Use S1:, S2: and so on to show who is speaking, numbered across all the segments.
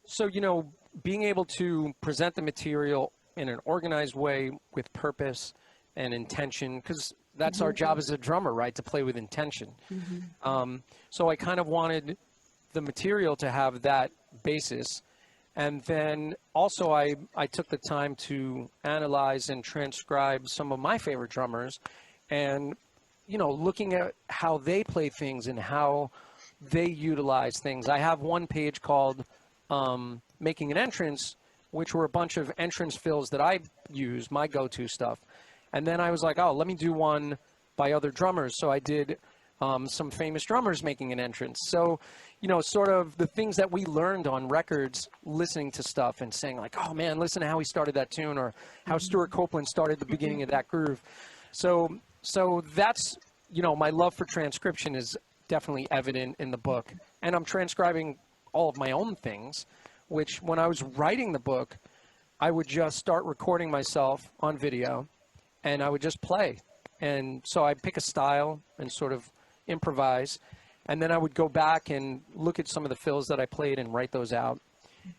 S1: So, being able to present the material in an organized way with purpose and intention, because that's our job as a drummer, right? To play with intention. So I kind of wanted the material to have that basis. And then also I took the time to analyze and transcribe some of my favorite drummers and, looking at how they play things and how they utilize things. I have one page called Making an Entrance, which were a bunch of entrance fills that I use, my go-to stuff. And then I was like, oh, let me do one by other drummers. So I did some famous drummers making an entrance. So, sort of the things that we learned on records, listening to stuff and saying like, oh man, listen to how he started that tune, or how Stuart Copeland started the beginning of that groove. So that's, my love for transcription is definitely evident in the book. And I'm transcribing all of my own things, which when I was writing the book, I would just start recording myself on video and I would just play. And so I'd pick a style and sort of improvise. And then I would go back and look at some of the fills that I played and write those out.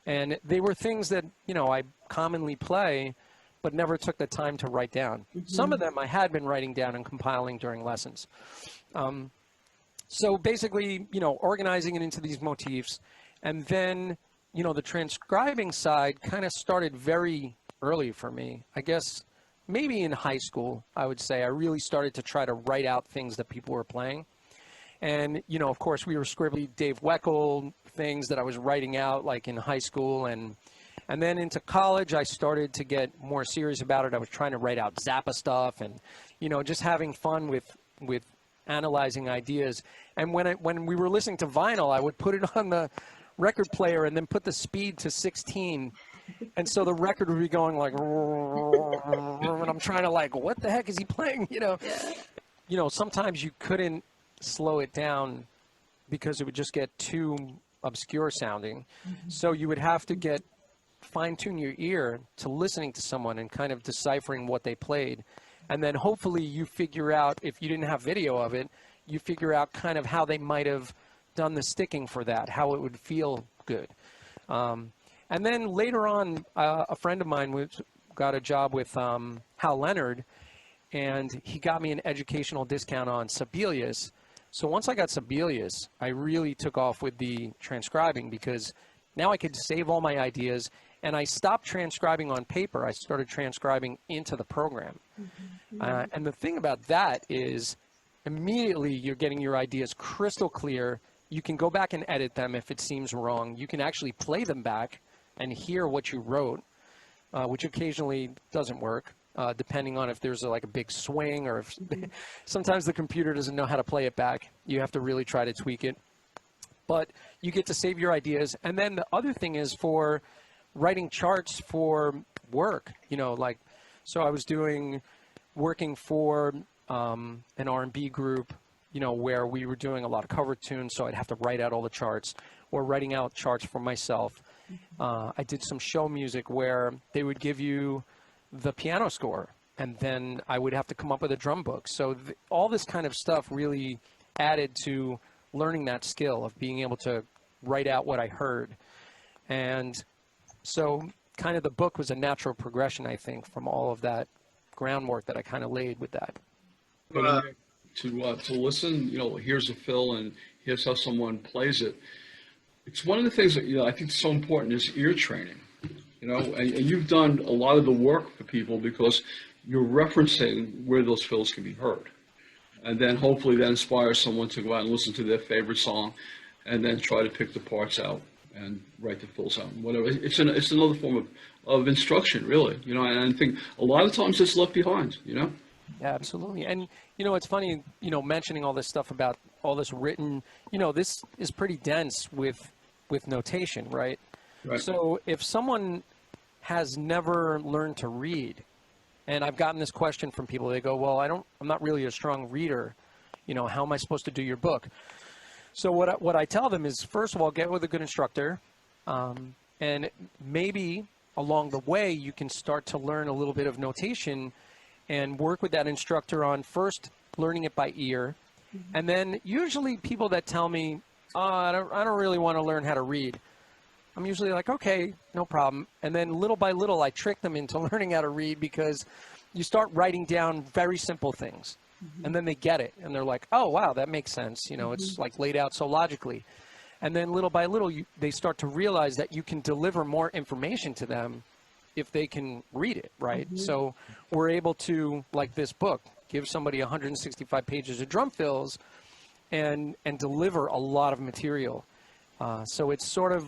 S1: And they were things that, I commonly play, but never took the time to write down. Some of them I had been writing down and compiling during lessons. So basically, organizing it into these motifs. And then, the transcribing side kind of started very early for me. I guess maybe in high school, I would say. I really started to try to write out things that people were playing. And, of course, we were scribbling Dave Weckl things that I was writing out like in high school. And then into college, I started to get more serious about it. I was trying to write out Zappa stuff and, just having fun with analyzing ideas. And when we were listening to vinyl, I would put it on the record player and then put the speed to 16. And so the record would be going like, and I'm trying to like, what the heck is he playing? Sometimes you couldn't slow it down because it would just get too obscure sounding. So you would have to fine-tune your ear to listening to someone and kind of deciphering what they played. And then hopefully you figure out, if you didn't have video of it, you figure out kind of how they might have done the sticking for that, how it would feel good. And then later on, a friend of mine got a job with Hal Leonard, and he got me an educational discount on Sibelius. So once I got Sibelius, I really took off with the transcribing because now I could save all my ideas, and I stopped transcribing on paper. I started transcribing into the program. And the thing about that is immediately you're getting your ideas crystal clear. You can go back and edit them if it seems wrong. You can actually play them back and hear what you wrote, which occasionally doesn't work, depending on if there's like a big swing or if sometimes the computer doesn't know how to play it back. You have to really try to tweak it. But you get to save your ideas. And then the other thing is for writing charts for work, so I was working for an R&B group, where we were doing a lot of cover tunes, so I'd have to write out all the charts, or writing out charts for myself. I did some show music where they would give you the piano score, and then I would have to come up with a drum book. So all this kind of stuff really added to learning that skill of being able to write out what I heard. And so kind of the book was a natural progression, I think, from all of that groundwork that I kind of laid with that.
S2: To listen, here's a fill and here's how someone plays it. It's one of the things that I think is so important is ear training. And you've done a lot of the work for people because you're referencing where those fills can be heard, and then hopefully that inspires someone to go out and listen to their favorite song, and then try to pick the parts out and write the fills out. Whatever. It's another form of instruction, really. And I think a lot of times it's left behind.
S1: Yeah, absolutely. And, it's funny, mentioning all this stuff about all this written, this is pretty dense with notation, right?
S2: Right.
S1: So if someone has never learned to read, and I've gotten this question from people, they go, well, I'm not really a strong reader. How am I supposed to do your book? So what I tell them is, first of all, get with a good instructor. And maybe along the way, you can start to learn a little bit of notation and work with that instructor on first learning it by ear. And then usually people that tell me, oh, I don't really want to learn how to read. I'm usually like, okay, no problem. And then little by little, I trick them into learning how to read, because you start writing down very simple things. And then they get it. And they're like, oh, wow, that makes sense. You know, it's like laid out so logically. And then little by little, they start to realize that you can deliver more information to them if they can read it, right? So we're able to, like this book, give somebody 165 pages of drum fills and deliver a lot of material. So it's sort of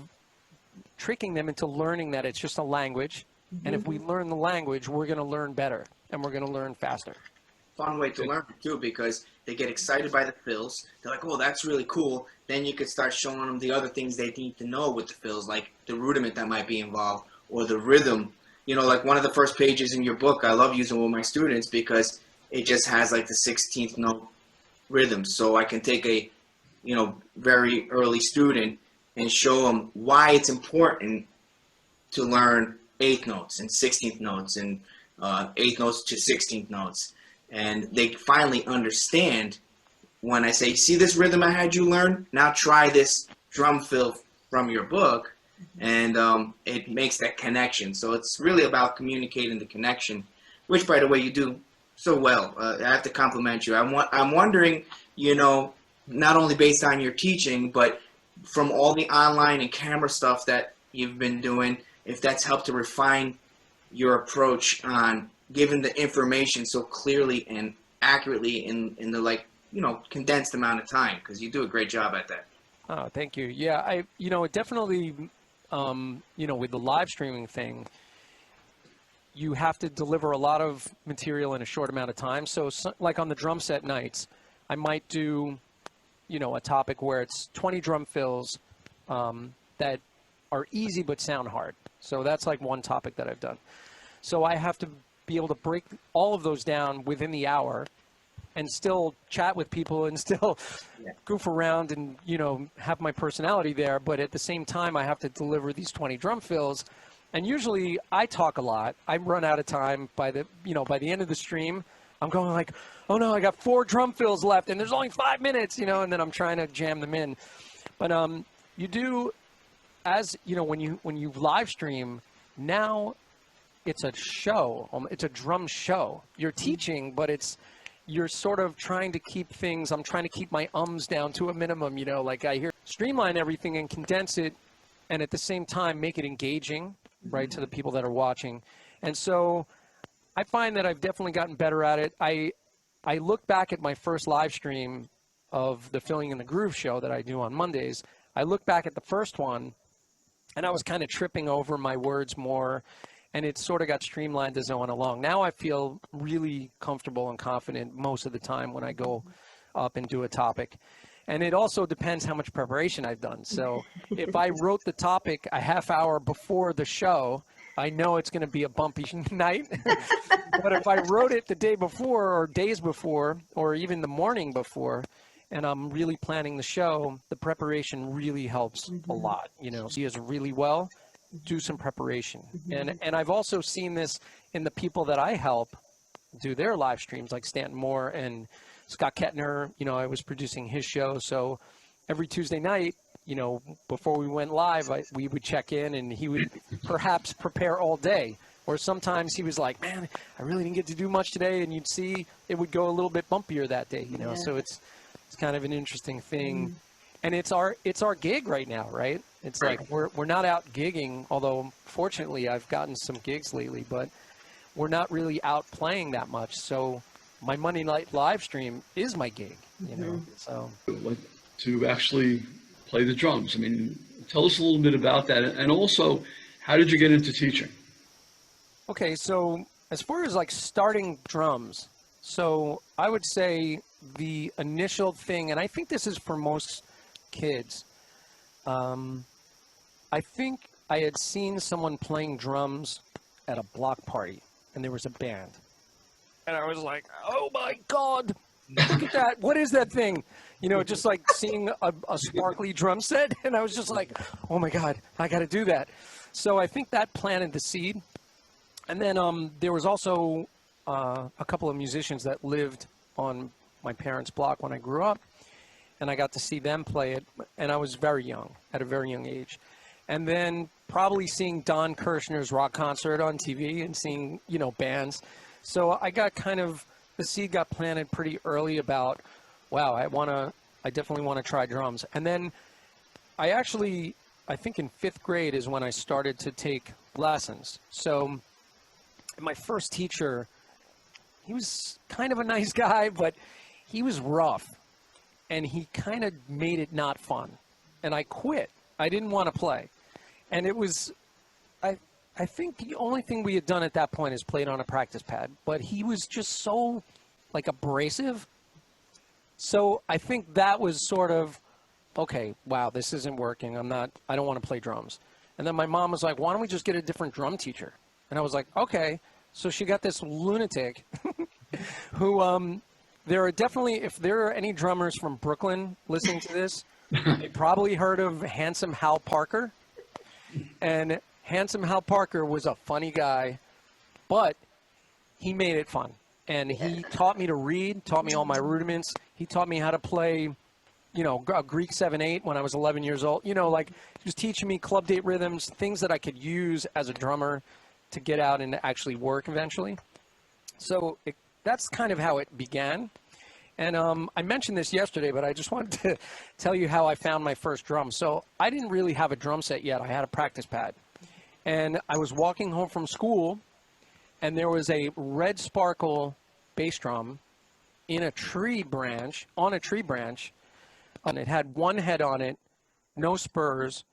S1: tricking them into learning that it's just a language. And if we learn the language, we're going to learn better and we're going to learn faster.
S3: Fun way to learn too, because they get excited by the fills. They're like, oh, that's really cool. Then you could start showing them the other things they need to know with the fills, like the rudiment that might be involved or the rhythm. You know, like one of the first pages in your book, I love using with my students because it just has like the 16th note rhythm. So I can take a, you know, very early student and show them why it's important to learn 8th notes and 16th notes and 8th notes to 16th notes. And they finally understand when I say, see this rhythm I had you learn? Now try this drum fill from your book. And it makes that connection. So it's really about communicating the connection, which, by the way, you do so well. I have to compliment you. I'm wondering, you know, not only based on your teaching, but from all the online and camera stuff that you've been doing, if that's helped to refine your approach on giving the information so clearly and accurately in the, like, you know, condensed amount of time, because you do a great job at that.
S1: Oh, thank you. Yeah, you know, it definitely, you know, with the live streaming thing, you have to deliver a lot of material in a short amount of time. So like on the drum set nights, I might do, you know, a topic where it's 20 drum fills that are easy but sound hard. So that's like one topic that I've done. So I have to be able to break all of those down within the hour and still chat with people and still goof around and, you know, have my personality there. But at the same time, I have to deliver these 20 drum fills. And usually I talk a lot. I run out of time by the, you know, by the end of the stream. I'm going like, oh no, I got 4 drum fills left and there's only 5 minutes, you know, and then I'm trying to jam them in. But you do, as, you know, when you live stream, now it's a show. It's a drum show. You're teaching, but you're sort of trying to keep things, I'm trying to keep my ums down to a minimum, you know, like I hear, streamline everything and condense it, and at the same time make it engaging, right, to the people that are watching. And so I find that I've definitely gotten better at it. I look back at my first live stream of the Filling in the Groove show that I do on Mondays. I look back at the first one, and I was kind of tripping over my words more, and it sort of got streamlined as I went along. Now I feel really comfortable and confident most of the time when I go up and do a topic. And it also depends how much preparation I've done. So if I wrote the topic a half hour before the show, I know it's going to be a bumpy night. But if I wrote it the day before or days before or even the morning before, and I'm really planning the show, the preparation really helps a lot. You know, see us really well, do some preparation. And I've also seen this in the people that I help do their live streams, like Stanton Moore and Scott Kettner. You know, I was producing his show. So every Tuesday night, you know, before we went live, we would check in and he would perhaps prepare all day. Or sometimes he was like, man, I really didn't get to do much today. And you'd see it would go a little bit bumpier that day, you know. So it's kind of an interesting thing. And it's our gig right now, right? It's like we're not out gigging, although fortunately I've gotten some gigs lately, but we're not really out playing that much. So my Monday night live stream is my gig, you know. So
S2: Like to actually play the drums. I mean, tell us a little bit about that, and also, how did you get into teaching?
S1: Okay, so as far as like starting drums, so I would say the initial thing, and I think this is for most kids, I think I had seen someone playing drums at a block party, and there was a band. And I was like, oh my God, look at that. What is that thing? You know, just like seeing a sparkly drum set. And I was just like, oh my God, I got to do that. So I think that planted the seed. And then there was also a couple of musicians that lived on my parents' block when I grew up. And I got to see them play it. And I was very young, at a very young age. and then probably seeing Don Kirshner's rock concert on TV and seeing, you know, bands. So I got kind of, the seed got planted pretty early about, wow, I definitely want to try drums. And then I think in 5th grade is when I started to take lessons. So my first teacher, he was kind of a nice guy, but he was rough, and he kind of made it not fun. And I quit. I didn't want to play. And it was, I think the only thing we had done at that point is played on a practice pad, but he was just so, like, abrasive. So I think that was sort of, okay, wow, this isn't working. I don't want to play drums. And then my mom was like, why don't we just get a different drum teacher? And I was like, okay. So she got this lunatic who, there are definitely, if there are any drummers from Brooklyn listening to this, they probably heard of Handsome Hal Parker. And Handsome Hal Parker was a funny guy, but he made it fun. And he taught me to read, taught me all my rudiments. He taught me how to play, you know, a Greek 7/8 when I was 11 years old. You know, like, he was teaching me club date rhythms, things that I could use as a drummer to get out and actually work eventually. So that's kind of how it began. And I mentioned this yesterday, but I just wanted to tell you how I found my first drum. So I didn't really have a drum set yet. I had a practice pad. And I was walking home from school, and there was a red sparkle bass drum in a tree branch, on a tree branch, and it had one head on it, no spurs,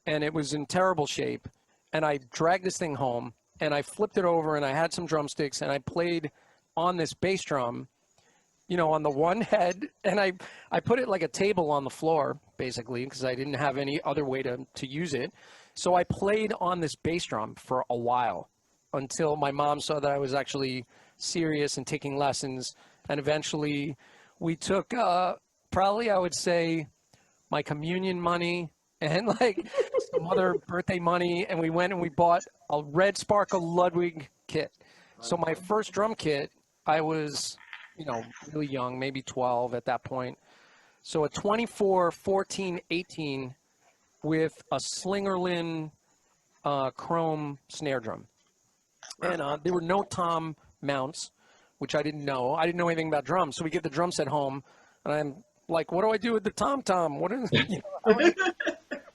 S1: and it was in terrible shape. And I dragged this thing home, and I flipped it over, and I had some drumsticks, and I played on this bass drum, you know, on the one head, and I put it like a table on the floor, basically, because I didn't have any other way to use it. So I played on this bass drum for a while until my mom saw that I was actually serious and taking lessons. And eventually we took probably, I would say, my communion money and like some other birthday money, and we went and we bought a red sparkle Ludwig kit. So my first drum kit, I was, you know, really young, maybe 12 at that point. So a 24, 14, 18 with a Slingerland chrome snare drum. And there were no tom mounts, which I didn't know. I didn't know anything about drums. So we get the drum set home, and I'm like, what do I do with the tom-tom? What is, you know,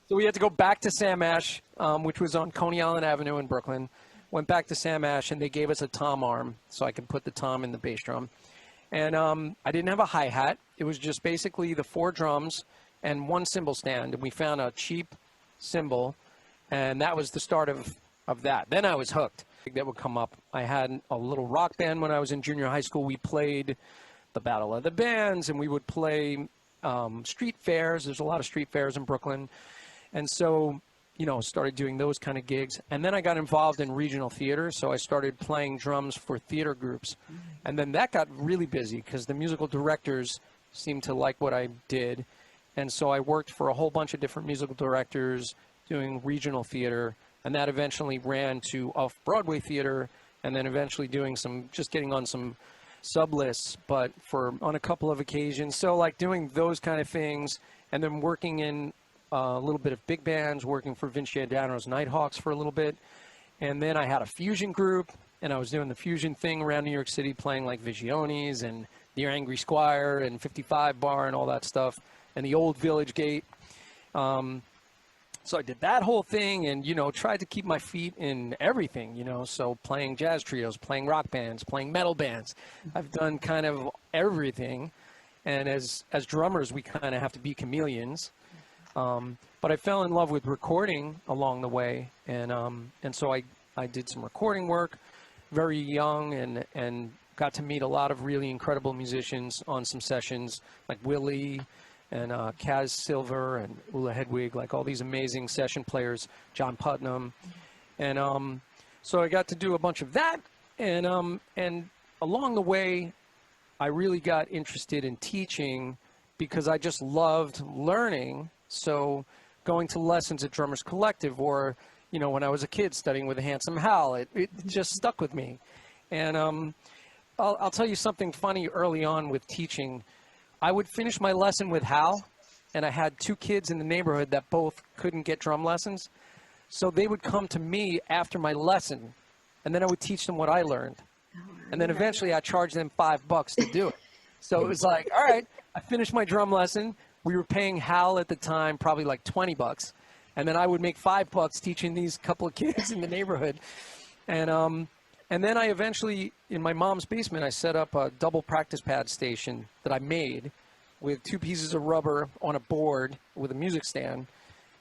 S1: so we had to go back to Sam Ash, which was on Coney Island Avenue in Brooklyn. Went back to Sam Ash, and they gave us a tom arm so I could put the tom in the bass drum. And I didn't have a hi-hat. It was just basically the 4 drums and 1 cymbal stand. And we found a cheap cymbal, and that was the start of that. Then I was hooked. That would come up. I had a little rock band when I was in junior high school. We played the Battle of the Bands, and we would play street fairs. There's a lot of street fairs in Brooklyn. And so, you know, started doing those kind of gigs. And then I got involved in regional theater, so I started playing drums for theater groups. And then that got really busy because the musical directors seemed to like what I did. And so I worked for a whole bunch of different musical directors doing regional theater, and that eventually ran to off-Broadway theater, and then eventually doing just getting on some sub lists, but on a couple of occasions. So like doing those kind of things, and then working in a little bit of big bands, working for Vinci Adano's Nighthawks for a little bit. And then I had a fusion group, and I was doing the fusion thing around New York City, playing like Vigionis and Dear Angry Squire and 55 Bar and all that stuff, and the old Village Gate. So I did that whole thing and, you know, tried to keep my feet in everything, you know, so playing jazz trios, playing rock bands, playing metal bands. I've done kind of everything. And as drummers, we kind of have to be chameleons. But I fell in love with recording along the way. And so I did some recording work very young and got to meet a lot of really incredible musicians on some sessions, like Willie and Kaz Silver and Ula Hedwig, like all these amazing session players, John Putnam. And so I got to do a bunch of that. And along the way, I really got interested in teaching because I just loved learning. So going to lessons at Drummers Collective, or, you know, when I was a kid studying with Handsome Hal, it just stuck with me. And I'll tell you something funny early on with teaching. I would finish my lesson with Hal, and I had 2 kids in the neighborhood that both couldn't get drum lessons. So they would come to me after my lesson, and then I would teach them what I learned. And then eventually I charged them $5 to do it. So it was like, all right, I finished my drum lesson. We were paying Hal at the time probably like $20. And then I would make $5 teaching these couple of kids in the neighborhood. And then I eventually, in my mom's basement, I set up a double practice pad station that I made with 2 pieces of rubber on a board with a music stand.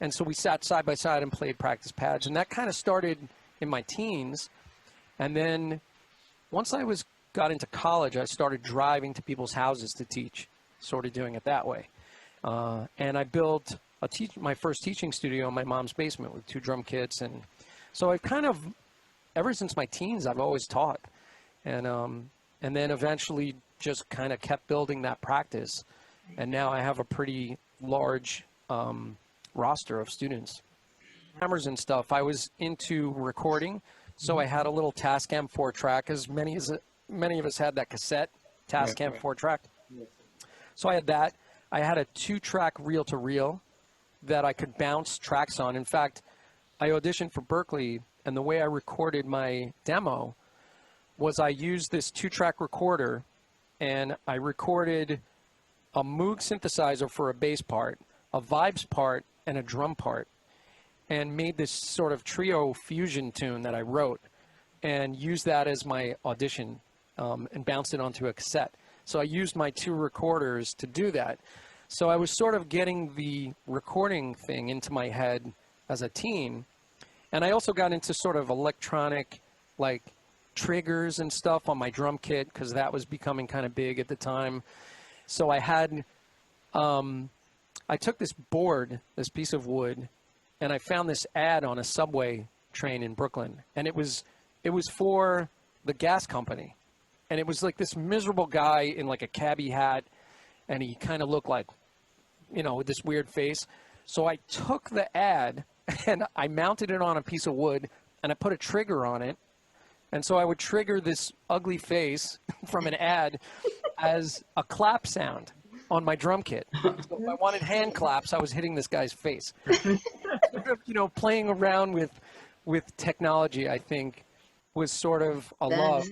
S1: And so we sat side by side and played practice pads. And that kind of started in my teens. And then once I got into college, I started driving to people's houses to teach, sort of doing it that way. And I built my first teaching studio in my mom's basement with 2 drum kits. And so I've kind of, ever since my teens, I've always taught. And then eventually just kind of kept building that practice. And now I have a pretty large roster of students. Hammers and stuff, I was into recording. So I had a little Tascam 4-track, as many of us had that cassette, Tascam 4-track. So I had that. I had a 2-track reel-to-reel that I could bounce tracks on. In fact, I auditioned for Berkeley, and the way I recorded my demo was I used this 2-track recorder, and I recorded a Moog synthesizer for a bass part, a vibes part, and a drum part, and made this sort of trio fusion tune that I wrote and used that as my audition and bounced it onto a cassette. So I used my 2 recorders to do that. So I was sort of getting the recording thing into my head as a teen. And I also got into sort of electronic, like, triggers and stuff on my drum kit because that was becoming kind of big at the time. So I had, I took this board, this piece of wood, and I found this ad on a subway train in Brooklyn, and it was for the gas company, and it was like this miserable guy in like a cabbie hat, and he kind of looked like, you know, with this weird face. So I took the ad and I mounted it on a piece of wood, and I put a trigger on it, and so I would trigger this ugly face from an ad as a clap sound on my drum kit. So if I wanted hand claps, I was hitting this guy's face. You know, playing around with technology, I think, was sort of a love,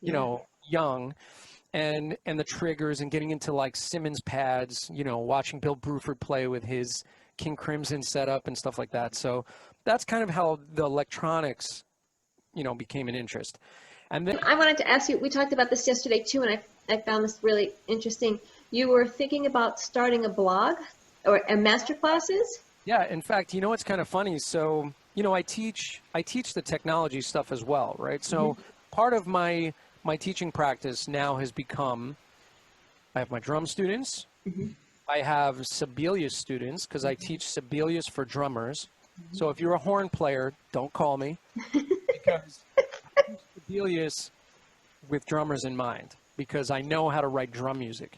S1: you know, young, and the triggers and getting into like Simmons pads, you know, watching Bill Bruford play with his King Crimson setup and stuff like that. So that's kind of how the electronics, you know, became an interest. And then
S4: I wanted to ask you, we talked about this yesterday too, and I found this really interesting. You were thinking about starting a blog or a master classes?
S1: Yeah, in fact, you know what's kind of funny? So, you know, I teach the technology stuff as well, right? So part of my teaching practice now has become, I have my drum students, I have Sibelius students, because I teach Sibelius for drummers. So if you're a horn player, don't call me, because I teach Sibelius with drummers in mind, because I know how to write drum music.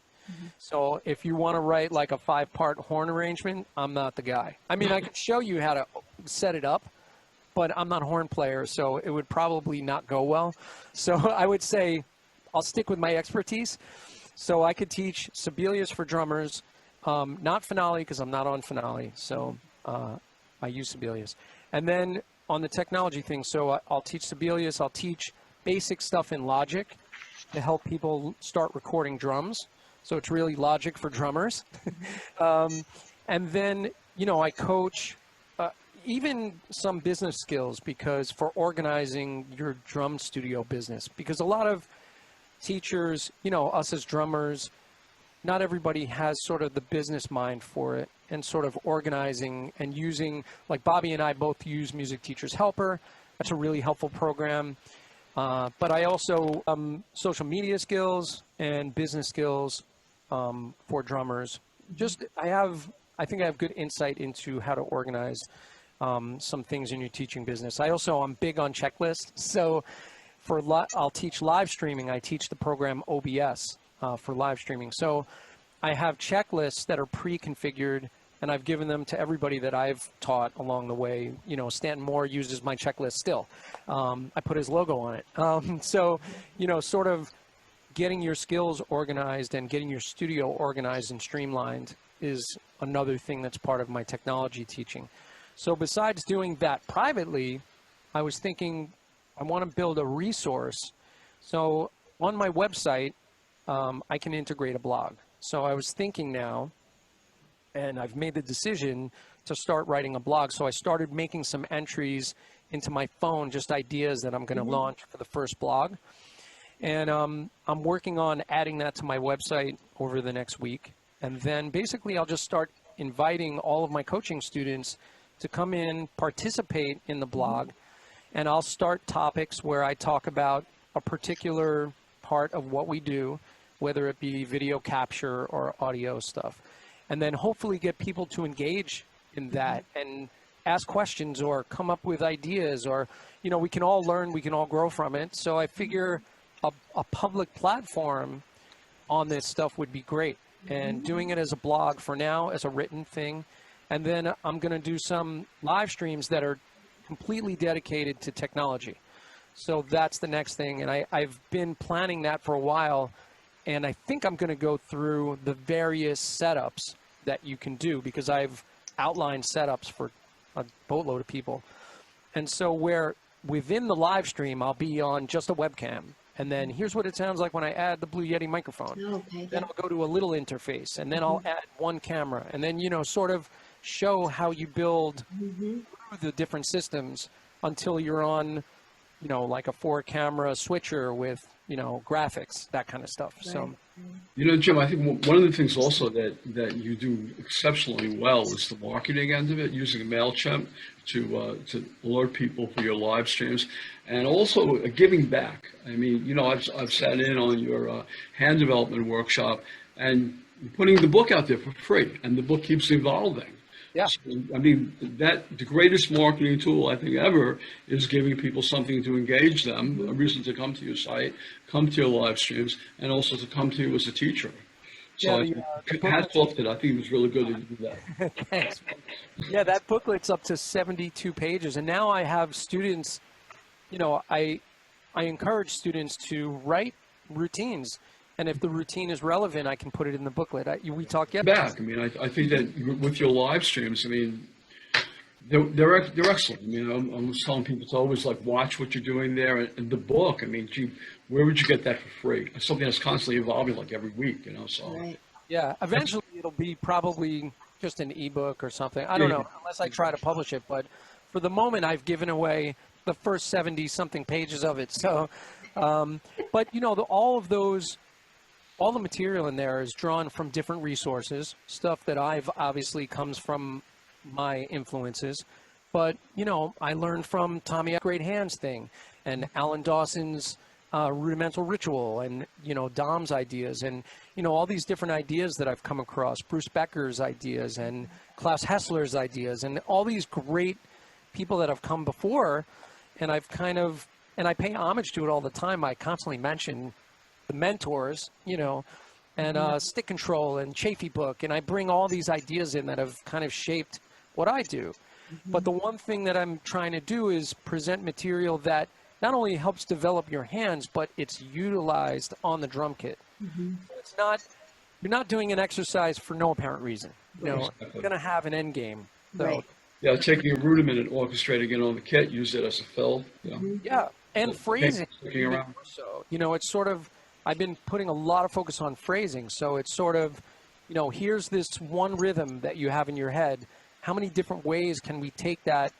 S1: So if you want to write like a 5-part horn arrangement, I'm not the guy. I mean, I can show you how to set it up, but I'm not a horn player, so it would probably not go well. So I would say I'll stick with my expertise. So I could teach Sibelius for drummers, not Finale, because I'm not on Finale, so I use Sibelius. And then on the technology thing, so I'll teach Sibelius, I'll teach basic stuff in Logic to help people start recording drums. So it's really Logic for drummers. And then, you know, I coach even some business skills, because for organizing your drum studio business, because a lot of teachers, you know, us as drummers, not everybody has sort of the business mind for it, and sort of organizing and using, like Bobby and I both use Music Teachers Helper. That's a really helpful program. But I also, social media skills and business skills for drummers. Just, I think I have good insight into how to organize some things in your teaching business. I'm big on checklists. So I'll teach live streaming. I teach the program OBS for live streaming. So I have checklists that are pre-configured, and I've given them to everybody that I've taught along the way. You know, Stanton Moore uses my checklist still. I put his logo on it. So, you know, sort of getting your skills organized and getting your studio organized and streamlined is another thing that's part of my technology teaching. So besides doing that privately, I was thinking I want to build a resource. So on my website, I can integrate a blog. So I was thinking now, and I've made the decision to start writing a blog. So I started making some entries into my phone, just ideas that I'm going to launch for the first blog. And I'm working on adding that to my website over the next week. And then basically I'll just start inviting all of my coaching students to come in, participate in the blog, and I'll start topics where I talk about a particular part of what we do, whether it be video capture or audio stuff. And then hopefully get people to engage in that and ask questions or come up with ideas, or, you know, we can all learn, we can all grow from it. So I figure a public platform on this stuff would be great. And doing it as a blog for now, as a written thing. And then I'm going to do some live streams that are completely dedicated to technology. So that's the next thing. And I've been planning that for a while. And I think I'm going to go through the various setups that you can do, because I've outlined setups for a boatload of people. And so where within the live stream, I'll be on just a webcam. And then here's what it sounds like when I add the Blue Yeti microphone.
S4: Okay,
S1: Then I'll go to a little interface, and then I'll add one camera, and then, you know, sort of show how you build through the different systems until you're on, you know, like a 4-camera switcher with, you know, graphics, that kind of stuff. Right. So,
S2: you know, Jim, I think one of the things also that you do exceptionally well is the marketing end of it, using MailChimp to alert people for your live streams, and also giving back. I mean, you know, I've sat in on your hand development workshop, and you're putting the book out there for free, and the book keeps evolving.
S1: yeah.
S2: So, I mean, the greatest marketing tool I think ever is giving people something to engage them, a reason to come to your site, come to your live streams, and also to come to you as a teacher. So hats off to that. I think it was really good to do that.
S1: Thanks. Yeah, that booklet's up to 72 pages, and now I have students, you know, I encourage students to write routines, and if the routine is relevant, I can put it in the booklet. We talked yesterday.
S2: Back. I mean, I think that with your live streams, I mean, they're excellent. I mean, I'm telling people to always like watch what you're doing there, and the book. I mean, gee, where would you get that for free? It's something that's constantly evolving, like every week, you know. So
S4: right.
S1: Yeah, eventually it'll be probably just an ebook or something. I don't know, unless I try to publish it. But for the moment, I've given away the first 70-something pages of it. So, but you know, all the material in there is drawn from different resources, stuff that I've obviously comes from my influences. But, you know, I learned from Tommy Great Hands thing, and Alan Dawson's rudimental ritual, and, you know, Dom's ideas, and, you know, all these different ideas that I've come across, Bruce Becker's ideas, and Klaus Hessler's ideas, and all these great people that have come before. And I've and I pay homage to it all the time. I constantly mention the mentors, you know, and Stick Control and Chafee Book, and I bring all these ideas in that have kind of shaped what I do. But the one thing that I'm trying to do is present material that not only helps develop your hands, but it's utilized on the drum kit. It's not, you're not doing an exercise for no apparent reason. You know,
S2: Exactly.
S1: you're going to have an end game. So,
S4: Right.
S2: yeah, taking a rudiment and orchestrating it on the kit, use it as a fill. Yeah.
S1: yeah, and phrasing.
S2: Looking around.
S1: So, you know, it's sort of, I've been putting a lot of focus on phrasing. So it's sort of, you know, here's this one rhythm that you have in your head. How many different ways can we take that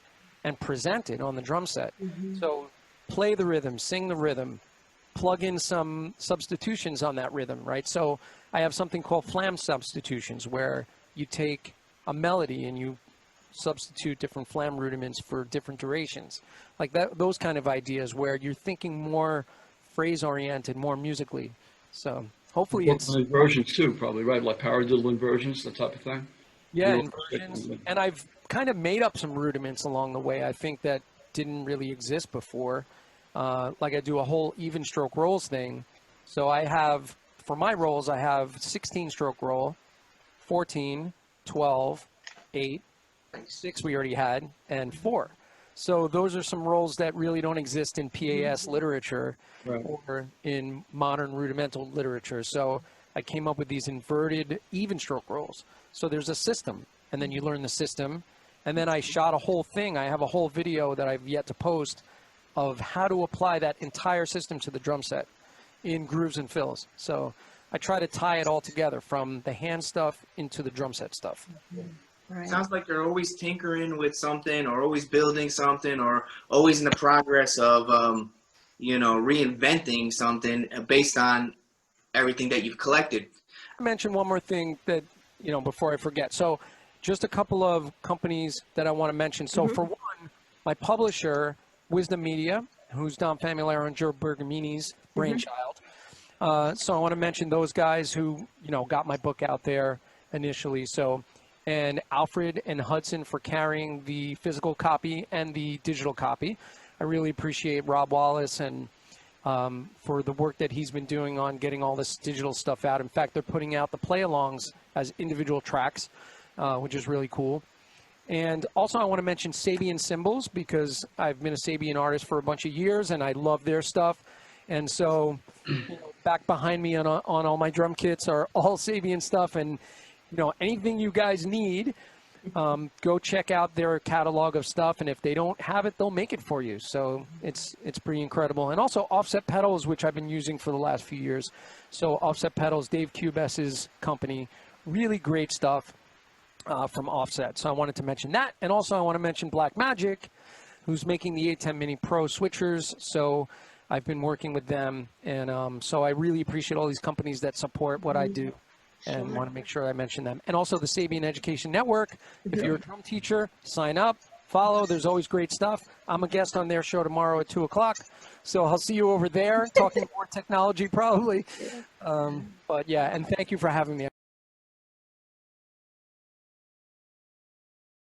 S1: and present it on the drum set? So play the rhythm, sing the rhythm, plug in some substitutions on that rhythm, right? So I have something called flam substitutions, where you take a melody and you substitute different flam rudiments for different durations. Like that, those kind of ideas where you're thinking more phrase-oriented, more musically. So hopefully it's...
S2: Inversions too, probably, right? Like paradiddle inversions, that type of thing?
S1: Yeah, inversions. And I've kind of made up some rudiments along the way, I think, that didn't really exist before. Like I do a whole even stroke rolls thing. So I have, for my rolls, I have 16 stroke roll, 14, 12, 8, 6 we already had, and 4. So those are some rolls that really don't exist in PAS literature or in modern rudimental literature. So I came up with these inverted even stroke rolls. So there's a system, and then you learn the system. And then I shot a whole thing. I have a whole video that I've yet to post of how to apply that entire system to the drum set in grooves and fills. So I try to tie it all together from the hand stuff into the drum set stuff.
S4: Right.
S3: Sounds like you're always tinkering with something, or always building something, or always in the progress of, you know, reinventing something based on everything that you've collected.
S1: I mention one more thing that, you know, before I forget. So just a couple of companies that I want to mention. So for one, my publisher, Wisdom Media, who's Don Famularo and Joe Bergamini's brainchild. So I want to mention those guys who, you know, got my book out there initially. So, and Alfred and Hudson for carrying the physical copy and the digital copy. I really appreciate Rob Wallace and for the work that he's been doing on getting all this digital stuff out. In fact, they're putting out the play-alongs as individual tracks, which is really cool. And also I want to mention Sabian Cymbals, because I've been a Sabian artist for a bunch of years and I love their stuff. And so, you know, back behind me on all my drum kits are all Sabian stuff. And, you know, anything you guys need, go check out their catalog of stuff. And if they don't have it, they'll make it for you. So it's pretty incredible. And also Offset Pedals, which I've been using for the last few years. So Offset Pedals, Dave Cubes's company, really great stuff from Offset. So I wanted to mention that. And also I want to mention Black Magic, who's making the 810 Mini Pro switchers. So I've been working with them, and so I really appreciate all these companies that support what I do, and want to make sure I mention them. And also the Sabian Education Network. If you're a drum teacher, sign up, follow. There's always great stuff. I'm a guest on their show tomorrow at 2 o'clock, so I'll see you over there talking more technology probably. But yeah, and thank you for having me.